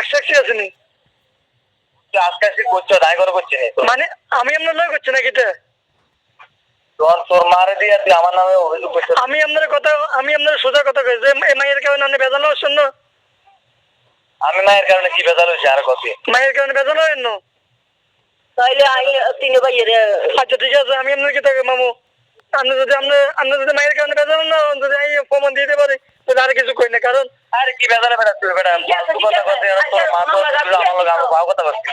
সাক্ষী আছে নি আজকে করছো তাই করে করছি মানে আমি আপনার লয় করছি নাকি এটা তোর মারে দিয়ে তুই আমার নামে অভিযোগ করছিস আমি আপনার সোজা কথা কই যে এই মায়ের কারণে আপনি বেজাল হচ্ছেন না আমি মায়ের কারণে কি বেজাল হয়েছে আর কত মায়ের কারণে বেজাল হয় না তাইলে আমি তিনে ভাইয়ের আচ্ছা ঠিক আছে আমি আপনার কি থাকে মামু আপনি যদি মায়ের কারণে বেজাল না যদি আমি প্রমাণ দিতে পারি তাহলে আর কিছু কই না কারণ আরে কি বেজালে বেড়া তুই বেড়া ফালতু কথা করছিস তোর মা তো আমার লগে আমার ভাও কথা করছিস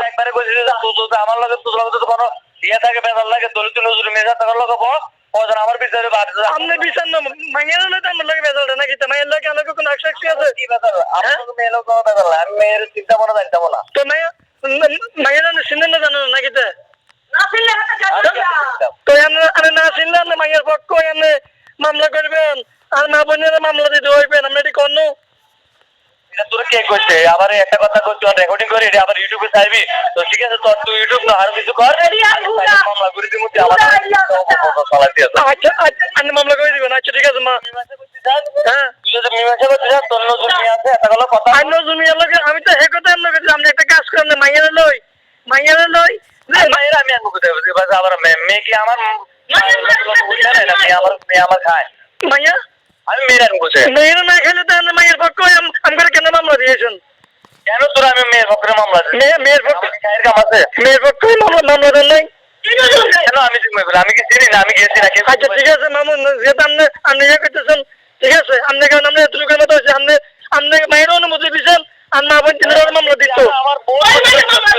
একবারে কইছিস যে তুই আমার লগে তোর লগে তো কোনো ইয়ে থাকে বেজাল লাগে দলিত নজরুল মেজা টাকার লগে ওজন আমার বিচারে বাদ আপনি বিচার না মাইয়ের না তো আমার লাগে বেজালটা নাকি তো মায়ের লাগে আমাকে কোনো সাক্ষী আছে কি বেজাল আমার তো মেয়ে লোক কোনো বেজাল আমি মেয়ের চিন্তা মনে জানতাম না তো মায়ের শুনেন না জানো নাকি তো না ফিরলে তো আমি না শুনলে আপনি মায়ের পক্ষ আপনি মামলা করবেন আর মা বোনের মামলা দিতে হইবেন আপনি এটি কোন এটা তোর কে কইছে আবার একটা কথা কইছ রেকর্ডিং করে এটা আবার ইউটিউবে চাইবি তো ঠিক আছে তোর তুই ইউটিউব না আর কিছু কর মামলা করে দিমু তুই আমার চালাতে আছে আচ্ছা আপনি মামলা করে দিবেন আচ্ছা ঠিক আছে মা হ্যাঁ তুই যদি মীমাংসা করছিস তোর নজর নিয়ে আছে এটা হলো কথা অন্য জমির লোকে আমি তো হে কথা এমন করছি আপনি একটা কাজ করেন মাইয়ের লই মায়ের আমি আনবো কোথায় আবার মেয়ে কি আমার মেয়ে আমার খায় মাইয়া আমি মেয়ের আনবো মেয়ের না খেলে তো মাইয়ের পক্ষ আমার কেন মামলা দিয়েছেন কেন তোর আমি মেয়ের পক্ষে মামলা মেয়ের পক্ষ খায়ের কাম আছে মেয়ের পক্ষ মামলা দেন নাই কেন আমি আমি কি চিনি না আমি গেছি নাকি আচ্ছা ঠিক আছে মামুন যেহেতু আপনি ইয়ে করতেছেন ঠিক আছে আপনি কারণ আপনি এত লোকের মতো হচ্ছে আপনি মায়ের অনুমতি দিচ্ছেন আর না বোন তিন মামলা দিত আমার বোন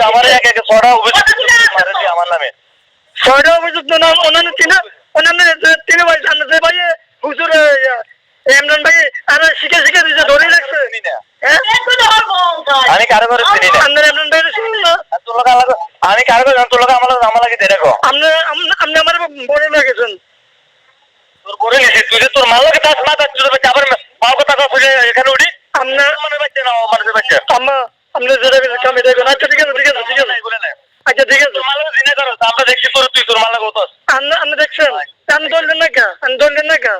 আমার এক এক ছড়া অভিযোগ মারে দিয়ে আমার নামে ছয়টা অভিযোগ না অন্যান্য তিন ভাই জানতে যে ভাই হুজুর ইমরান ভাই আর শিখে দিয়েছে ধরে রাখছে আমি কারো করে চিনি না আপনার ইমরান ভাই শুনুন না তোর লোক আলাদা আমি কারো করে তোর লোক আমার লাগে দেখো আপনি আমার বড় লাগেছেন তোর করে নিছিস তুই যে তোর মাল লাগে তাস মাথা তুই আবার পাও কথা কথা এখানে উঠি আপনার মানে বাচ্চা না মানে বাচ্চা আম্মা আপনি যেটা কামে দেখবেন আচ্ছা ঠিক আছে আচ্ছা ঠিক আছে মাল দিনে করো আমরা দেখছি তোর তুই তোর মাল লাগে হতস আপনি দেখছেন আমি ধরলেন না কা